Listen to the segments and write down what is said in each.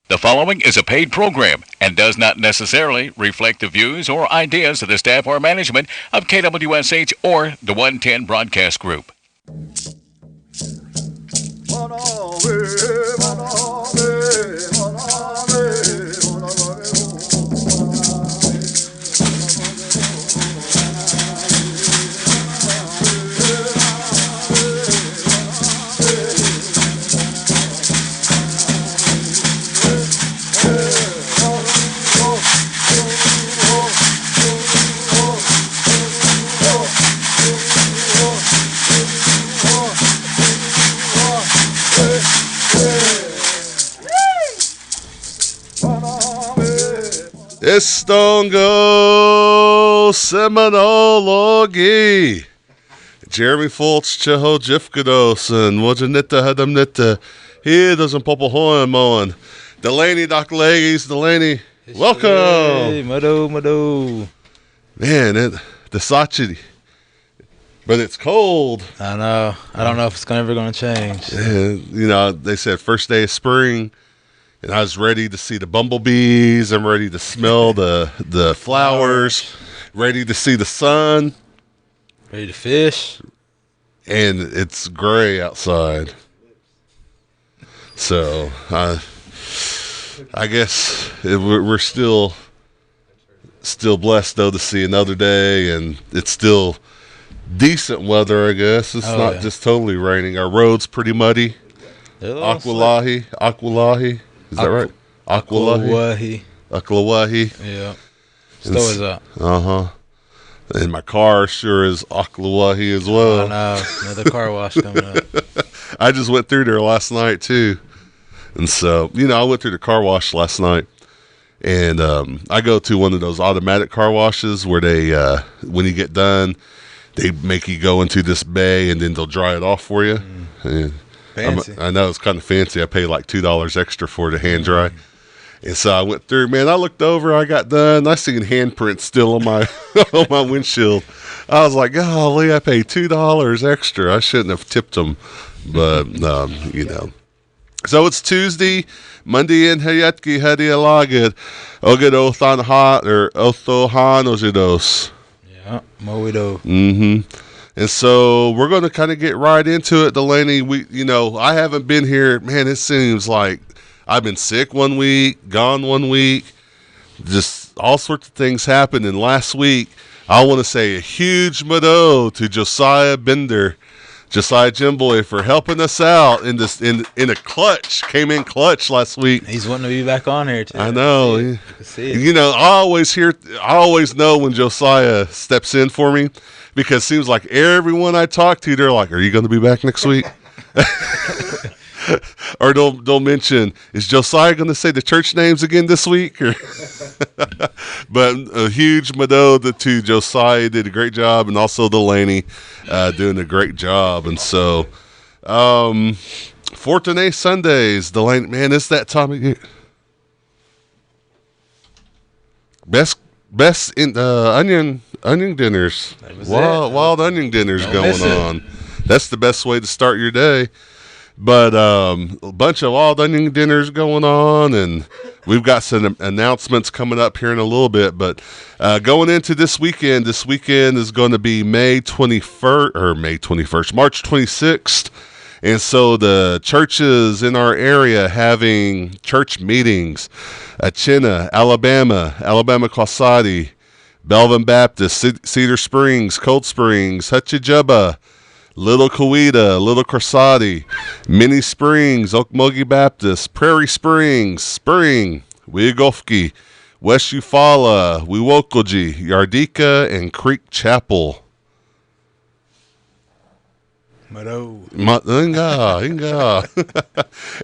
The following is a paid program and does not necessarily reflect the views or ideas of the staff or management of KWSH or the 110 Broadcast Group. Estongo Seminology. Jeremy Fultz, Cheho Jifkados, Wajanita Hadamnita. Here doesn't Popohoan Moan. Delaney, Dr. Leggies, Delaney. Welcome. Hey, Mado. Man, the Sachi. But it's cold. I know. I don't know if it's ever going to change. Yeah, they said first day of spring. And I was ready to see the bumblebees. I'm ready to smell the flowers. Ready to see the sun. Ready to fish. And it's gray outside. So, I guess we're still blessed, though, to see another day. And it's still decent weather, I guess. It's not just totally raining. Our road's pretty muddy. Aqualahi. Is that right? Aqualahi. Yeah. Still is up. And my car sure is Aqualahi as well. I know. Another car wash coming up. I just went through there last night, too. And so, I went through the car wash last night. And I go to one of those automatic car washes where they, when you get done, they make you go into this bay and then they'll dry it off for you. And fancy. I know it's kind of fancy. I pay like $2 extra for it to hand dry. And so I went through, man, I looked over, I got done. I seen handprints still on my on my windshield. I was like, golly, I paid $2 extra. I shouldn't have tipped them. But, So it's Tuesday, Monday in Hayatki Hadialagid. Ogid Othan Hot or Othohan Ojidos. Yeah, Moido. And so we're going to kind of get right into it, Delaney. I haven't been here. Man, it seems like I've been sick one week, gone one week. Just all sorts of things happened. And last week, I want to say a huge mado to Josiah Jimboy, for helping us out in a clutch. Came in clutch last week. He's wanting to be back on here too. I know. I always know when Josiah steps in for me, because it seems like everyone I talk to, they're like, "Are you going to be back next week?" Or they'll mention, "Is Josiah going to say the church names again this week?" But a huge mado to Josiah, did a great job, and also Delaney doing a great job. And so, Fortune Sundays, Delaney, man, it's that time of year. Best in onion dinners, wild onion dinners going on. That's the best way to start your day. But a bunch of wild onion dinners going on, and we've got some announcements coming up here in a little bit. But going into this weekend is going to be March 26th. And so the churches in our area having church meetings: Chena, Alabama Quasadi, Belvin Baptist, Cedar Springs, Cold Springs, Hutchijubba, Little Coweta, Little Corsadi, Mini Springs, Okmulgee Baptist, Prairie Springs, Spring, Weagofki, West Eufaula, Wewokoji, Yardika, and Creek Chapel. Inga.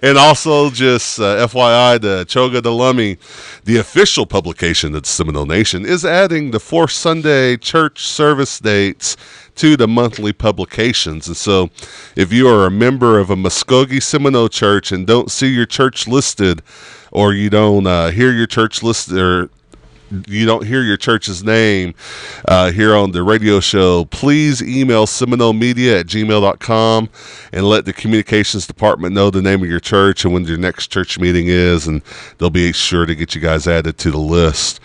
And also, just FYI, the Choga de Lummi, the official publication of the Seminole Nation, is adding the fourth Sunday church service dates to the monthly publications. And so if you are a member of a Muskogee Seminole church and don't see your church listed, or you don't hear your church listed, or you don't hear your church's name here on the radio show, please email seminolemedia@gmail.com and let the communications department know the name of your church and when your next church meeting is, and they'll be sure to get you guys added to the list.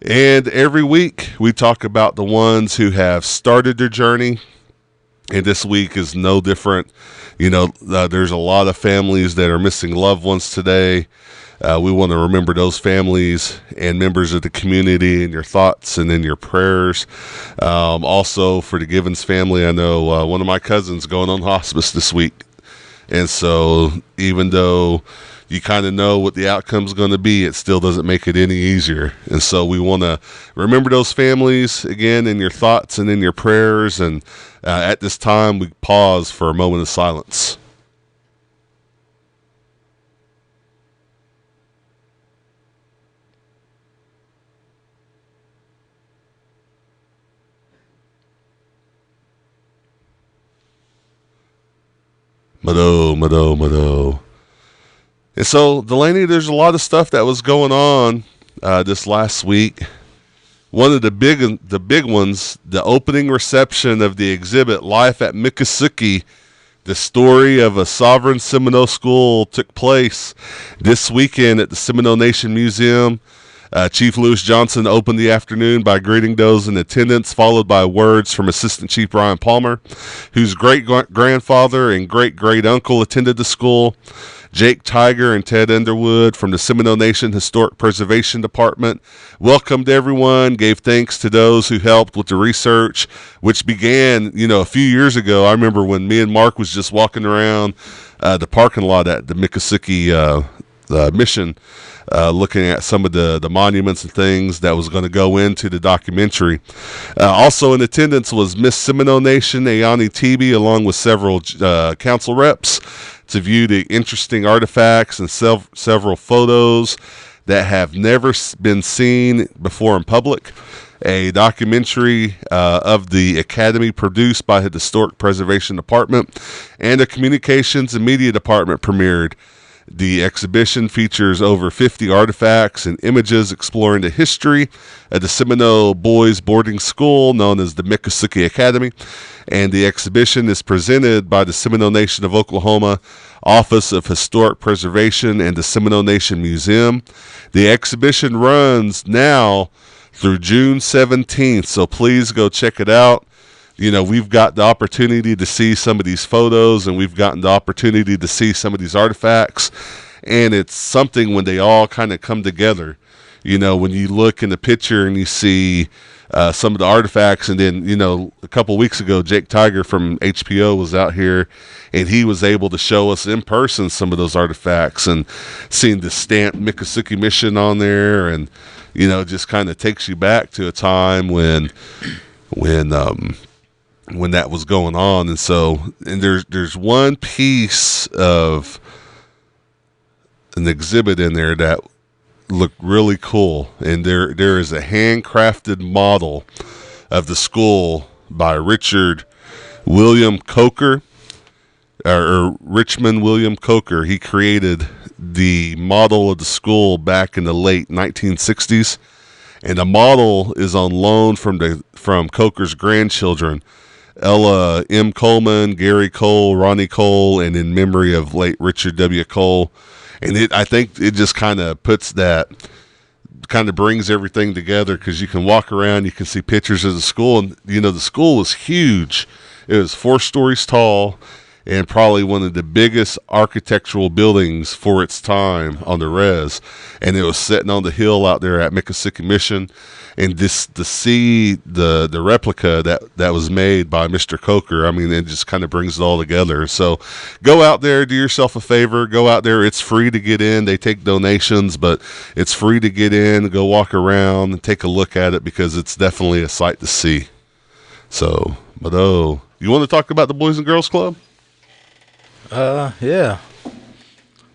And every week we talk about the ones who have started their journey, and this week is no different. There's a lot of families that are missing loved ones today. We want to remember those families and members of the community in your thoughts and in your prayers. Also, for the Givens family, I know one of my cousins going on hospice this week. And so even though you kind of know what the outcome's going to be, it still doesn't make it any easier. And so we want to remember those families again in your thoughts and in your prayers. And at this time, we pause for a moment of silence. Mado. And so, Delaney, there's a lot of stuff that was going on this last week. One of the big ones, the opening reception of the exhibit Life at Miccosukee, the story of a sovereign Seminole school, took place this weekend at the Seminole Nation Museum. Chief Lewis Johnson opened the afternoon by greeting those in attendance, followed by words from Assistant Chief Brian Palmer, whose great-grandfather and great-great-uncle attended the school. Jake Tiger and Ted Underwood from the Seminole Nation Historic Preservation Department welcomed everyone, gave thanks to those who helped with the research, which began, a few years ago. I remember when me and Mark was just walking around the parking lot at the Miccosukee mission, looking at some of the monuments and things that was going to go into the documentary. Also in attendance was Miss Seminole Nation, Ayani Tebe, along with several council reps to view the interesting artifacts and several photos that have never been seen before in public. A documentary of the Academy produced by the Historic Preservation Department and the Communications and Media Department premiered. The exhibition features over 50 artifacts and images exploring the history of the Seminole Boys Boarding School known as the Miccosukee Academy, and the exhibition is presented by the Seminole Nation of Oklahoma Office of Historic Preservation and the Seminole Nation Museum. The exhibition runs now through June 17th, so please go check it out. We've got the opportunity to see some of these photos, and we've gotten the opportunity to see some of these artifacts, and it's something when they all kind of come together. When you look in the picture and you see some of the artifacts, and then, a couple weeks ago, Jake Tiger from HPO was out here, and he was able to show us in person some of those artifacts, and seeing the stamped Miccosukee mission on there, and, just kind of takes you back to a time when that was going on. And so, there's one piece of an exhibit in there that looked really cool, and there is a handcrafted model of the school by Richard William Coker, or Richmond William Coker. He created the model of the school back in the late 1960s, and the model is on loan from Coker's grandchildren, Ella M. Coleman, Gary Cole, Ronnie Cole, and in memory of late Richard W. Cole. And I think it just kind of puts that, kind of brings everything together, because you can walk around, you can see pictures of the school, and the school was huge. It was 4 stories tall, and probably one of the biggest architectural buildings for its time on the res. And it was sitting on the hill out there at Miccosukee Mission. And to see the replica that was made by Mr. Coker, it just kind of brings it all together. So go out there, do yourself a favor, go out there. It's free to get in. They take donations, but it's free to get in. Go walk around and take a look at it, because it's definitely a sight to see. So, you want to talk about the Boys and Girls Club? Yeah.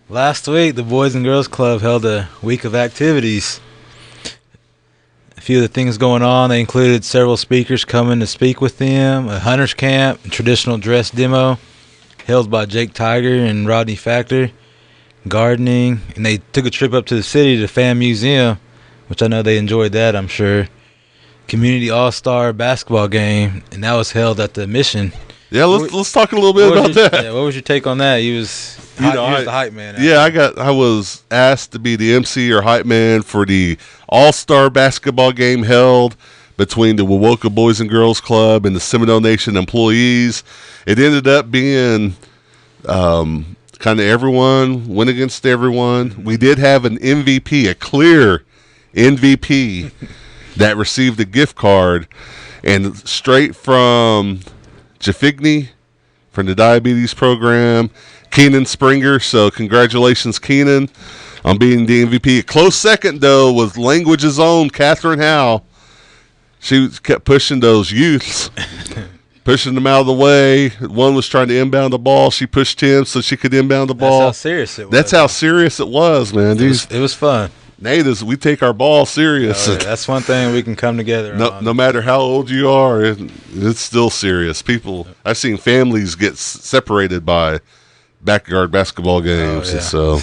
Last week, the Boys and Girls Club held a week of activities. A few of the things going on, they included several speakers coming to speak with them, a hunter's camp, a traditional dress demo held by Jake Tiger and Rodney Factor, gardening, and they took a trip up to the city to the Fan Museum, which I know they enjoyed that, I'm sure. Community All-Star basketball game, and that was held at the Mission. Yeah, let's talk a little bit about that. Yeah, what was your take on that? You was the hype man. Yeah, I was asked to be the MC or hype man for the All-Star basketball game held between the Wowoka Boys and Girls Club and the Seminole Nation employees. It ended up being kind of everyone went against everyone. We did have an MVP, a clear MVP that received a gift card, and straight from Jafigny from the diabetes program, Keenan Springer. So congratulations, Keenan, on being the MVP. A close second, though, was Language's own Catherine Howe. She kept pushing those youths, pushing them out of the way. One was trying to inbound the ball. She pushed him so she could inbound the ball. That's how serious it was. That's how serious it was, man. It was fun. Natives, we take our ball serious. Oh, yeah, that's one thing we can come together on. No matter how old you are, it's still serious. People, I've seen families get separated by backyard basketball games, and so.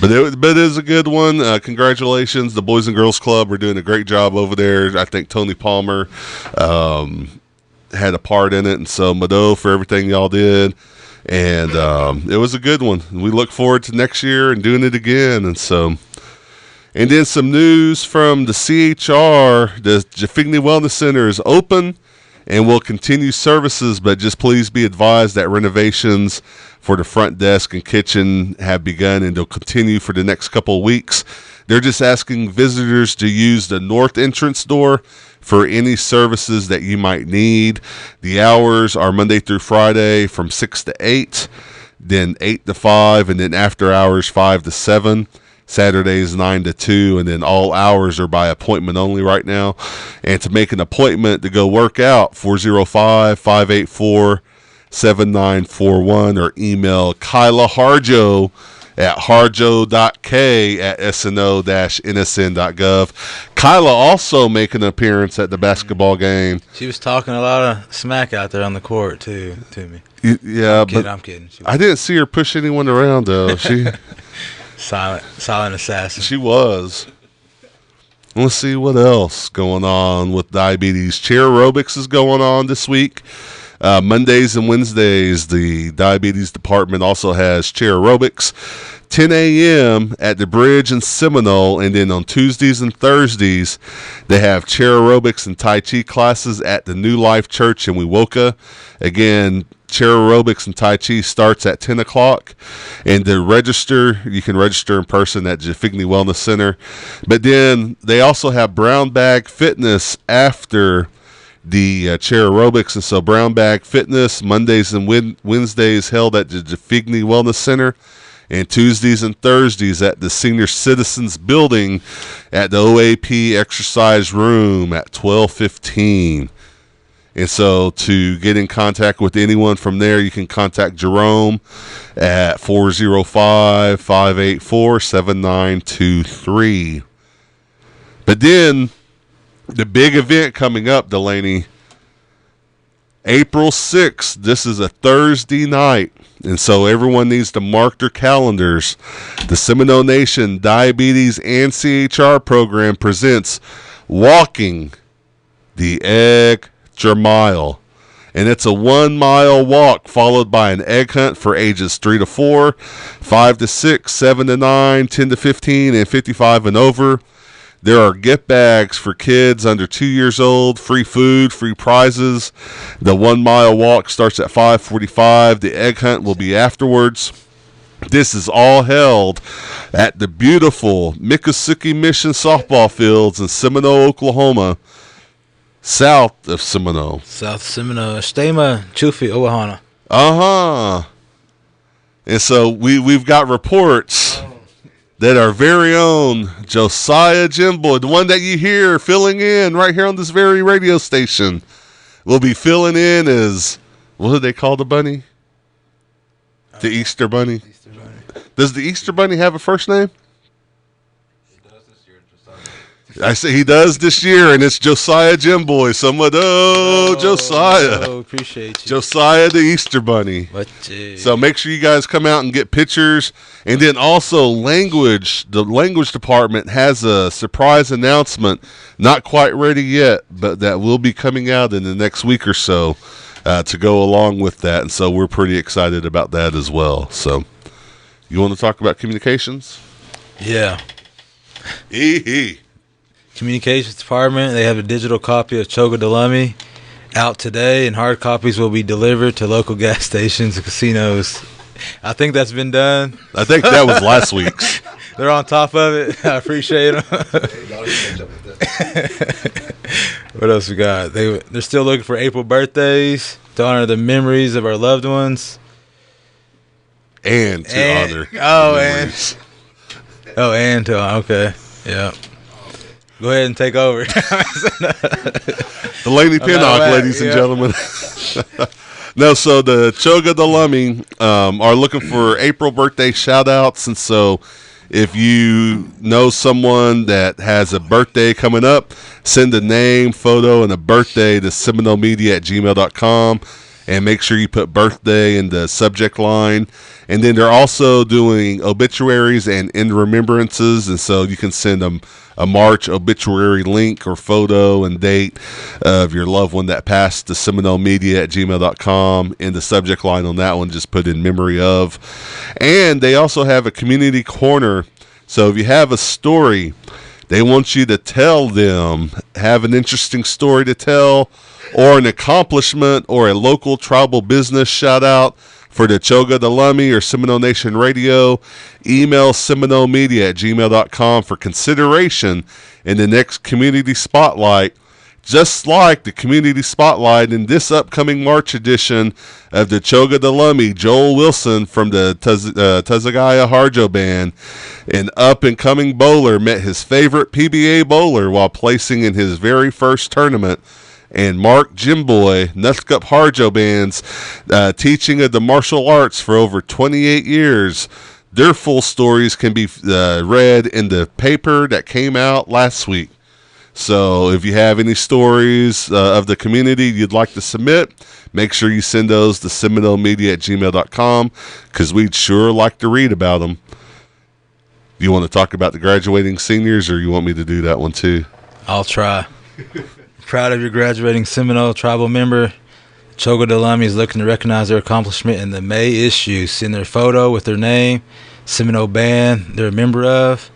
But it is a good one. Congratulations, the Boys and Girls Club are doing a great job over there. I think Tony Palmer had a part in it, and so Mado for everything y'all did. And it was a good one. We look forward to next year and doing it again, and so. And then some news from the CHR. The Jafigny Wellness Center is open and will continue services, but just please be advised that renovations for the front desk and kitchen have begun, and they'll continue for the next couple of weeks. They're just asking visitors to use the north entrance door for any services that you might need. The hours are Monday through Friday from 6 to 8, then 8 to 5, and then after hours 5 to 7. Saturdays 9 to 2, and then all hours are by appointment only right now. And to make an appointment to go work out, 405-584-7941, or email Kyla Harjo at harjo.k@sno-nsn.gov. Kyla also making an appearance at the basketball game. She was talking a lot of smack out there on the court too to me. Yeah, I'm kidding. I didn't see her push anyone around though. She silent assassin. She was. Let's see what else going on with diabetes. Chair aerobics is going on this week. Mondays and Wednesdays, the diabetes department also has chair aerobics. 10 a.m. at the Bridge in Seminole, and then on Tuesdays and Thursdays, they have chair aerobics and Tai Chi classes at the New Life Church in Wewoka. Again, chair aerobics and Tai Chi starts at 10 o'clock. And to register, you can register in person at Jafigny Wellness Center. But then they also have Brown Bag Fitness after the chair aerobics. And so Brown Bag Fitness, Mondays and Wednesdays held at the Jafigny Wellness Center. And Tuesdays and Thursdays at the Senior Citizens Building at the OAP Exercise Room at 12:15. And so to get in contact with anyone from there, you can contact Jerome at 405-584-7923. But then the big event coming up, Delaney, April 6th. This is a Thursday night. And so everyone needs to mark their calendars. The Seminole Nation Diabetes and CHR program presents Walking the Extra Mile. And it's a 1 mile walk followed by an egg hunt for ages 3 to 4, 5 to 6, 7 to 9, 10 to 15, and 55 and over. There are gift bags for kids under 2 years old, free food, free prizes. The 1 mile walk starts at 5:45. The egg hunt will be afterwards. This is all held at the beautiful Miccosukee Mission softball fields in Seminole, Oklahoma, south of Seminole. South Seminole, Stema Chufi Owahana. And so we've got reports that our very own Josiah Jimboy, the one that you hear filling in right here on this very radio station, will be filling in as, what do they call the bunny? The Easter Bunny. Easter Bunny. Does the Easter Bunny have a first name? It does this year, Josiah. I say he does this year, and it's Josiah Jimboy. Someone, Josiah. Oh, appreciate you. Josiah the Easter Bunny. So make sure you guys come out and get pictures. And then also the language department has a surprise announcement, not quite ready yet, but that will be coming out in the next week or so to go along with that. And so we're pretty excited about that as well. So you want to talk about communications? Yeah. Communications department, they have a digital copy of Choga Delaney out today, and hard copies will be delivered to local gas stations and casinos. I think that's been done. I think that was last week's. They're on top of it. I appreciate them. What else we got? They're still looking for April birthdays to honor the memories of our loved ones. And to honor. Okay. Yeah. Go ahead and take over. Delaney Pennock, ladies and gentlemen. No, so the Choga Delaney are looking for April birthday shout-outs. And so if you know someone that has a birthday coming up, send a name, photo, and a birthday to seminolemedia@gmail.com. And make sure you put birthday in the subject line. And then they're also doing obituaries and in remembrances. And so you can send them a March obituary link or photo and date of your loved one that passed to seminolemedia@gmail.com. In the subject line on that one, just put in memory of. And they also have a community corner. So if you have a story, they want you to tell them, have an interesting story to tell, or an accomplishment, or a local tribal business shout out for the Choga Delaney or Seminole Nation Radio. Email seminolemedia@gmail.com for consideration in the next Community Spotlight, just like the Community Spotlight in this upcoming March edition of the Choga Delaney. Joel Wilson from the Tazagaya Harjo Band, an up-and-coming bowler, met his favorite PBA bowler while placing in his very first tournament. And Mark Jimboy, Nutscup Harjo Band's teaching of the martial arts for over 28 years. Their full stories can be read in the paper that came out last week. So if you have any stories of the community you'd like to submit, make sure you send those to seminolemedia@gmail.com because we'd sure like to read about them. You want to talk about the graduating seniors, or you want me to do that one too? I'll try. Proud of your graduating Seminole tribal member. Choga Delaney is looking to recognize their accomplishment in the May issue. Send their photo with their name, Seminole band they're a member of,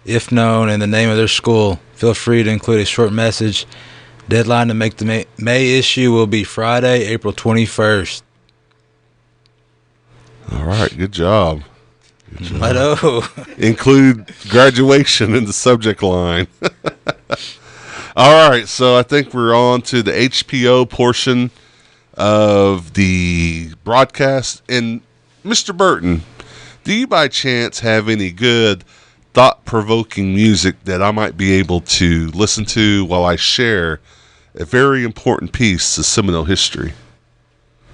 if known, and the name of their school. Feel free to include a short message. Deadline to make the May issue will be Friday, April 21st. All right, good job. Include graduation in the subject line. All right, so I think we're on to the HPO portion of the broadcast. And Mr. Burton, do you by chance have any good thought-provoking music that I might be able to listen to while I share a very important piece of Seminole history?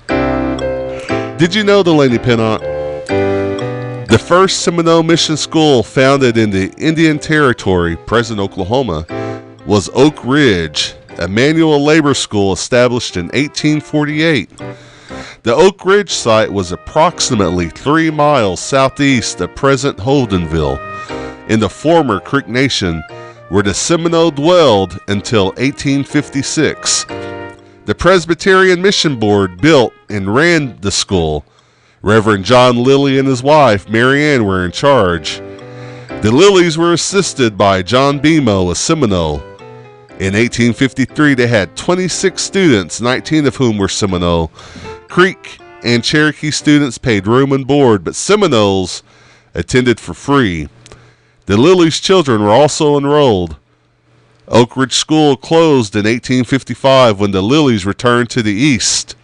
Did you know, Delaney Pennock, the first Seminole mission school founded in the Indian Territory, present Oklahoma, was Oak Ridge, a manual labor school established in 1848. The Oak Ridge site was approximately 3 miles southeast of present Holdenville, in the former Creek Nation, where the Seminole dwelled until 1856. The Presbyterian Mission Board built and ran the school. Reverend John Lilly and his wife, Mary Ann, were in charge. The Lillys were assisted by John Bemo, a Seminole. In 1853, they had 26 students, 19 of whom were Seminole. Creek and Cherokee students paid room and board, but Seminoles attended for free. The Lillys' children were also enrolled. Oak Ridge School closed in 1855 when the Lillys returned to the east.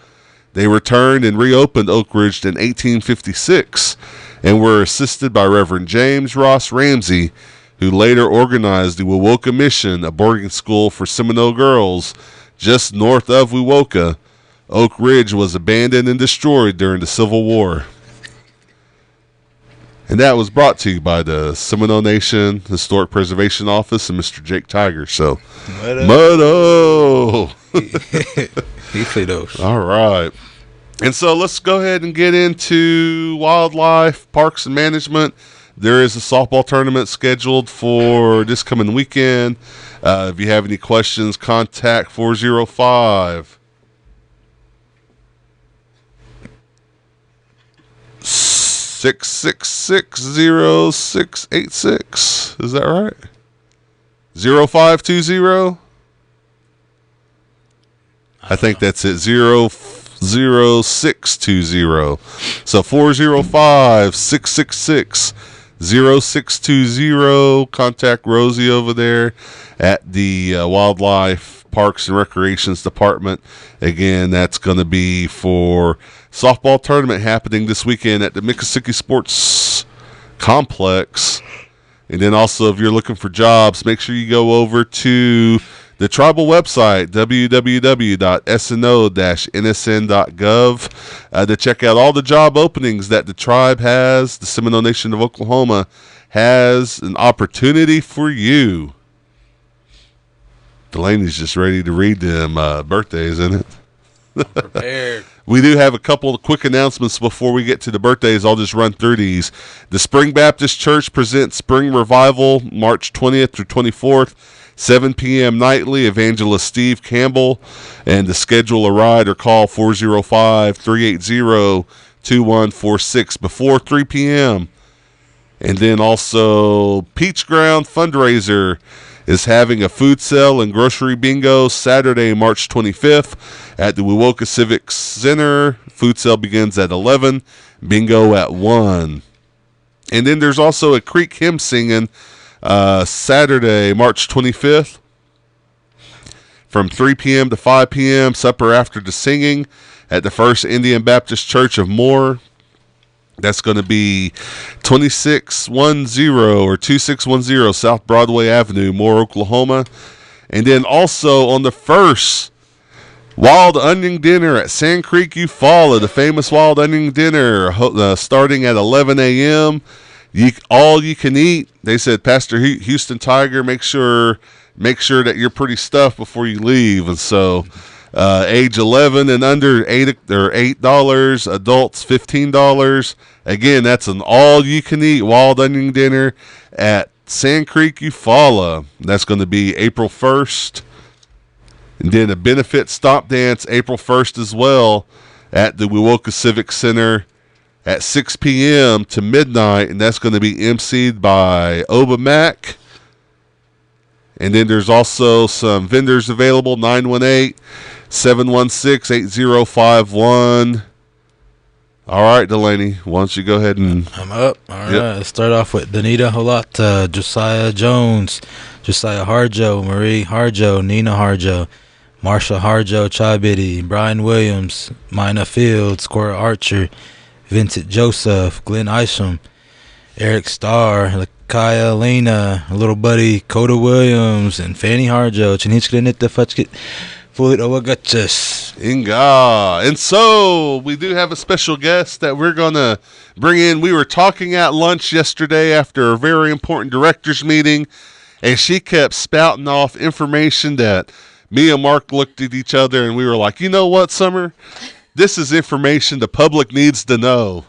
They returned and reopened Oak Ridge in 1856 and were assisted by Reverend James Ross Ramsey, who later organized the Wewoka Mission, a boarding school for Seminole girls just north of Wewoka. Oak Ridge was abandoned and destroyed during the Civil War. And that was brought to you by the Seminole Nation Historic Preservation Office and Mr. Jake Tiger. So, Muddo! He played those. All right. And so let's go ahead and get into wildlife, parks, and management. There is a softball tournament scheduled for this coming weekend. If you have any questions, contact 405 666-0686. Is that right? 0520? I think that's it. 0620. So 405-666-0620. Contact Rosie over there at the Wildlife Parks and Recreations Department. Again, that's going to be for softball tournament happening this weekend at the Miccosukee Sports Complex. And then also, if you're looking for jobs, make sure you go over to the tribal website, www.sno-nsn.gov, to check out all the job openings that the tribe has, the Seminole Nation of Oklahoma has an opportunity for you. Delaney's just ready to read them birthdays, isn't it? Prepared. We do have a couple of quick announcements before we get to the birthdays. I'll just run through these. The Spring Baptist Church presents Spring Revival, March 20th through 24th, 7 p.m. nightly. Evangelist Steve Campbell. And to schedule a ride or call 405-380-2146 before 3 p.m. And then also Peach Ground Fundraiser is having a food sale and grocery bingo Saturday, March 25th at the Wewoka Civic Center. Food sale begins at 11, bingo at 1. And then there's also a Creek hymn singing Saturday, March 25th from 3 p.m. to 5 p.m., supper after the singing at the First Indian Baptist Church of Moore. That's going to be 2610 South Broadway Avenue, Moore, Oklahoma. And then also on the first, Wild Onion Dinner at Sand Creek, Eufaula, the famous Wild Onion Dinner, starting at 11 a.m. All you can eat. They said, Pastor Houston Tiger, make sure that you're pretty stuffed before you leave. And so age 11 and under, $8, adults $15. Again, that's an all-you-can-eat Wild Onion Dinner at Sand Creek, Eufaula. That's going to be April 1st. And then a benefit stomp dance April 1st as well at the Wewoka Civic Center at 6 p.m. to midnight. And that's going to be emceed by Oba Mac. And then there's also some vendors available, 918-716-8051. All right, Delaney, why don't you go ahead and... I'm up. All right. Let's start off with Danita Holata, Josiah Jones, Josiah Harjo, Marie Harjo, Nina Harjo, Marsha Harjo, Chabidi, Brian Williams, Mina Fields, Cora Archer, Vincent Joseph, Glenn Isham, Eric Starr, Lakaya Lena, little buddy Coda Williams, and Fanny Harjo, Chinichka Nita Fachkit, Fulit Owagachas. Inga. And so we do have a special guest that we're going to bring in. We were talking at lunch yesterday after a very important directors meeting, and she kept spouting off information that me and Mark looked at each other and we were like, you know what, Summer? This is information the public needs to know.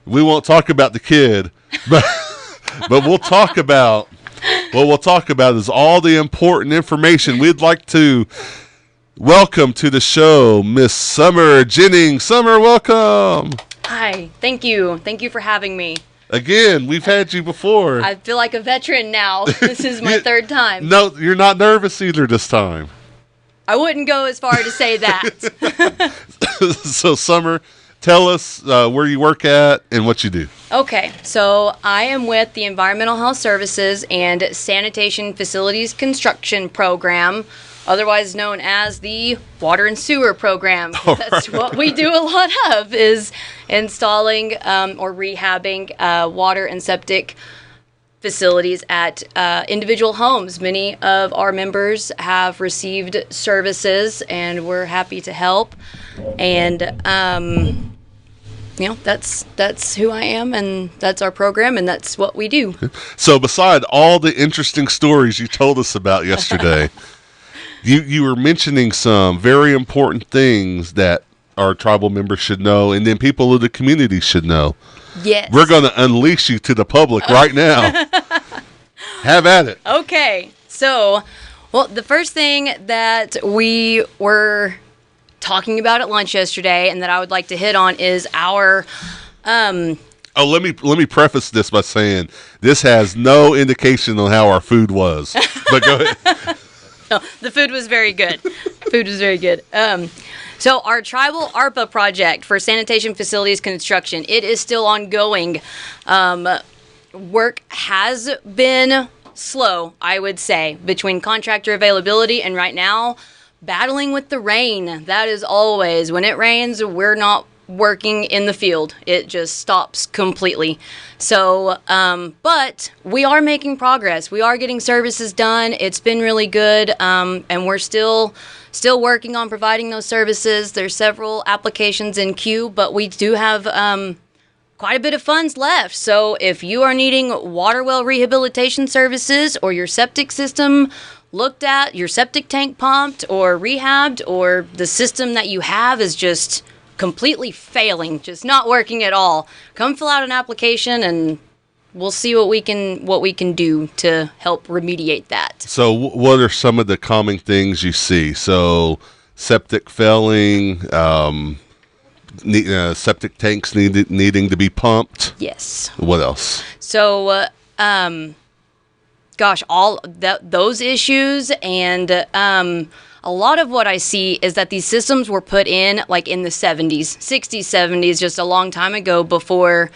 We won't talk about the kid, but we'll talk about what we'll talk about is all the important information. We'd like to welcome to the show Miss Summer Jennings. Summer, welcome. Hi, thank you. Thank you for having me. Again, we've had you before. I feel like a veteran now. This is my third time. No, you're not nervous either this time. I wouldn't go as far to say that. So, Summer, tell us where you work at and what you do. Okay, so I am with the Environmental Health Services and Sanitation Facilities Construction Program, otherwise known as the Water and Sewer Program. That's what we do a lot of, is installing or rehabbing water and septic facilities at individual homes. Many of our members have received services, and we're happy to help. And that's who I am, and that's our program, and that's what we do. So beside all the interesting stories you told us about yesterday, you were mentioning some very important things that our tribal members should know, and then people of the community should know. Yes. We're going to unleash you to the public right now. Have at it. Okay. So, well, the first thing that we were talking about at lunch yesterday, and that I would like to hit on, is our let me preface this by saying this has no indication on how our food was. But go ahead. No, the food was very good. Food was very good. So our tribal ARPA project for sanitation facilities construction, it is still ongoing. Work has been slow, I would say, between contractor availability and right now battling with the rain. That is always, when it rains, we're not working in the field. It just stops completely. So, but we are making progress. We are getting services done. It's been really good, and we're still working on providing those services. There's several applications in queue, but we do have quite a bit of funds left. So if you are needing water well rehabilitation services, or your septic system looked at, your septic tank pumped or rehabbed, or the system that you have is just completely failing, just not working at all, come fill out an application and we'll see what we can do to help remediate that. So what are some of the common things you see? So septic failing, septic tanks needing to be pumped. Yes. What else? So, all those issues, and a lot of what I see is that these systems were put in like in the 70s, 60s, 70s, just a long time ago, before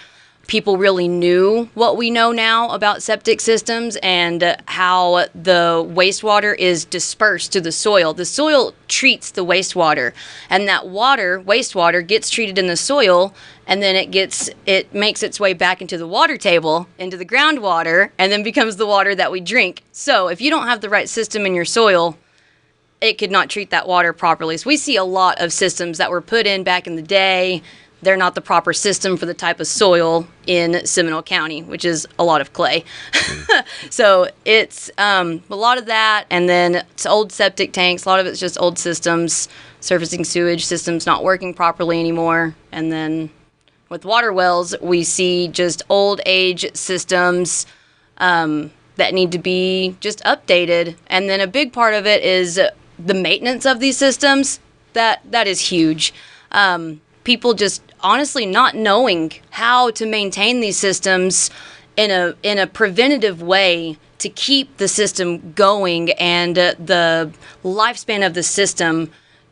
people really knew what we know now about septic systems and how the wastewater is dispersed to the soil. The soil treats the wastewater, and that wastewater gets treated in the soil, and then it makes its way back into the water table, into the groundwater, and then becomes the water that we drink. So if you don't have the right system in your soil, it could not treat that water properly. So we see a lot of systems that were put in back in the day. They're not the proper system for the type of soil in Seminole County, which is a lot of clay. So it's a lot of that, and then it's old septic tanks. A lot of it's just old systems, surfacing sewage systems not working properly anymore. And then with water wells, we see just old age systems that need to be just updated. And then a big part of it is the maintenance of these systems. That is huge. People just honestly not knowing how to maintain these systems in a preventative way to keep the system going and the lifespan of the system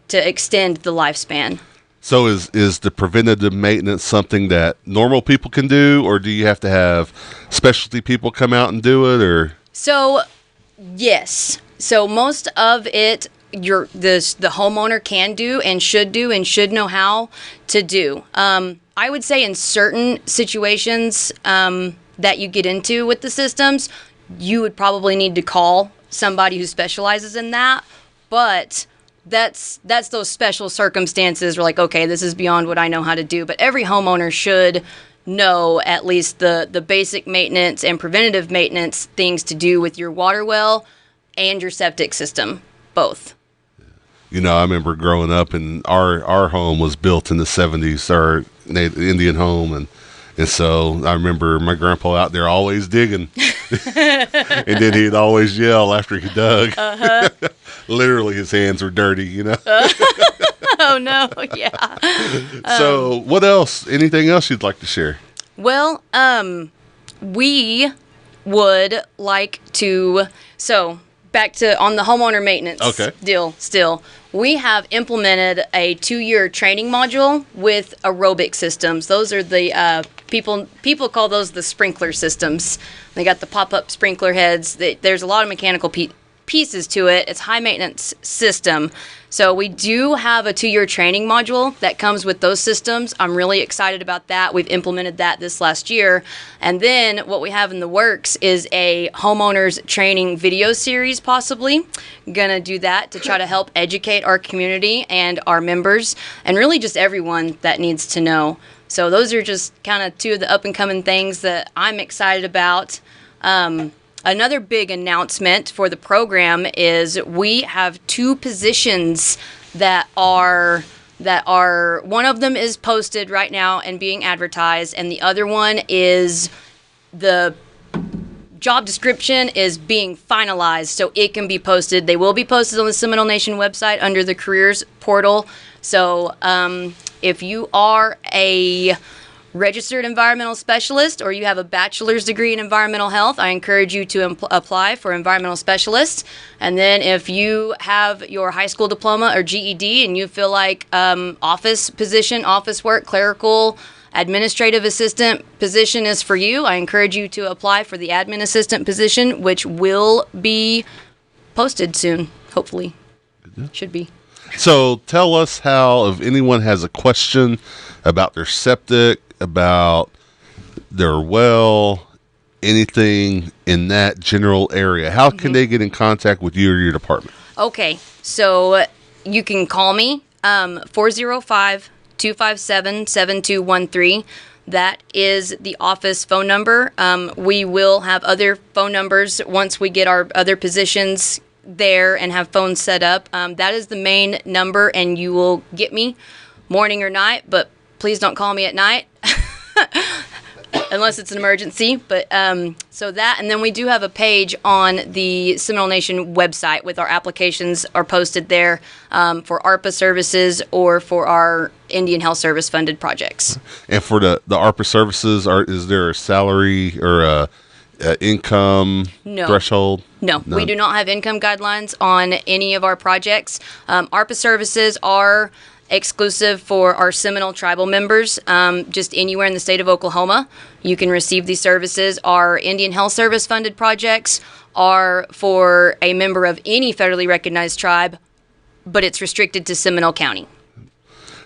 to extend the lifespan. So is the preventative maintenance something that normal people can do, or do you have to have specialty people come out and do it? Or so yes, so most of it the homeowner can do and should know how to do. I would say in certain situations that you get into with the systems, you would probably need to call somebody who specializes in that. But that's those special circumstances where, like, okay, this is beyond what I know how to do. But every homeowner should know at least the basic maintenance and preventative maintenance things to do with your water well and your septic system, both. You know, I remember growing up, and our home was built in the 70s, our Indian home, and so I remember my grandpa out there always digging, and then he'd always yell after he dug. Uh-huh. Literally, his hands were dirty, you know. Oh, no, yeah. So what else? Anything else you'd like to share? Well, we would like to, so back to on the homeowner maintenance deal still. We have implemented a 2-year training module with aerobic systems. Those are the people call those the sprinkler systems. They got the pop-up sprinkler heads. There's a lot of mechanical pieces to it. It's high maintenance system. So we do have a 2-year training module that comes with those systems. I'm really excited about that. We've implemented that this last year. And then what we have in the works is a homeowners training video series, possibly. Gonna do that to try to help educate our community and our members, and really just everyone that needs to know. So those are just kind of two of the up-and-coming things that I'm excited about. Another big announcement for the program is we have 2 positions that are one of them is posted right now and being advertised, and the other one is the job description is being finalized, so it can be posted. They will be posted on the Seminole Nation website under the careers portal. So if you are a registered environmental specialist or you have a bachelor's degree in environmental health, I encourage you to apply for environmental specialist. And then if you have your high school diploma or GED and you feel like office position, office work, clerical, administrative assistant position is for you, I encourage you to apply for the admin assistant position, which will be posted soon, hopefully. Should be. So tell us how, if anyone has a question about their septic, about their well, anything in that general area, how can they get in contact with you or your department? Okay, so you can call me, 405-257-7213. That is the office phone number. We will have other phone numbers once we get our other positions there and have phones set up. That is the main number, and you will get me morning or night, but please don't call me at night unless it's an emergency. But so that, and then we do have a page on the Seminole Nation website with our applications are posted there for ARPA services or for our Indian Health Service funded projects. And for the ARPA services, is there a salary or a income threshold? No, we do not have income guidelines on any of our projects. ARPA services are exclusive for our Seminole tribal members, just anywhere in the state of Oklahoma. You can receive these services. Our Indian Health Service funded projects are for a member of any federally recognized tribe, but it's restricted to Seminole County.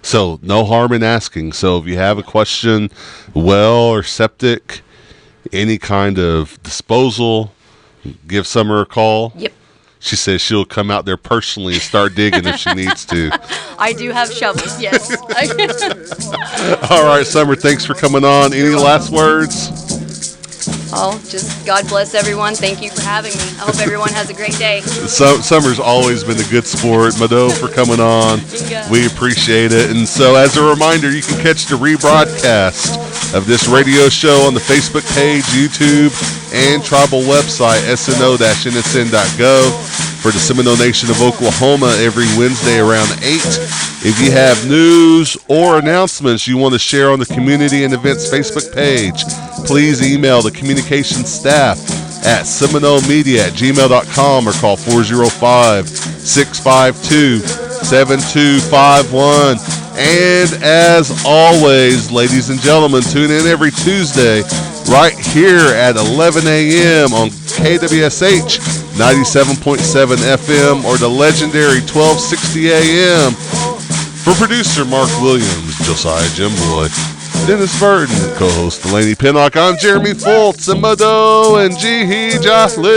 So no harm in asking. So if you have a question, well or septic, any kind of disposal, give Summer a call. Yep. She says she'll come out there personally and start digging if she needs to. I do have shovels, yes. All right, Summer, thanks for coming on. Any last words? Oh, just God bless everyone. Thank you for having me. I hope everyone has a great day. Summer's always been a good sport. Mado for coming on. We appreciate it. And so as a reminder, you can catch the rebroadcast of this radio show on the Facebook page, YouTube, and tribal website, sno-nsn.gov, for the Seminole Nation of Oklahoma every Wednesday around 8. If you have news or announcements you want to share on the Community and Events Facebook page, please email the communications staff at seminolemedia@gmail.com or call 405-652-7251. And as always, ladies and gentlemen, tune in every Tuesday right here at 11 a.m. on KWSH 97.7 FM or the legendary 1260 a.m. For producer Mark Williams, Josiah Jimboy, Dennis Burton, co-host Delaney Pennock, I'm Jeremy Fultz, and Mado and Jihi Jocelyn.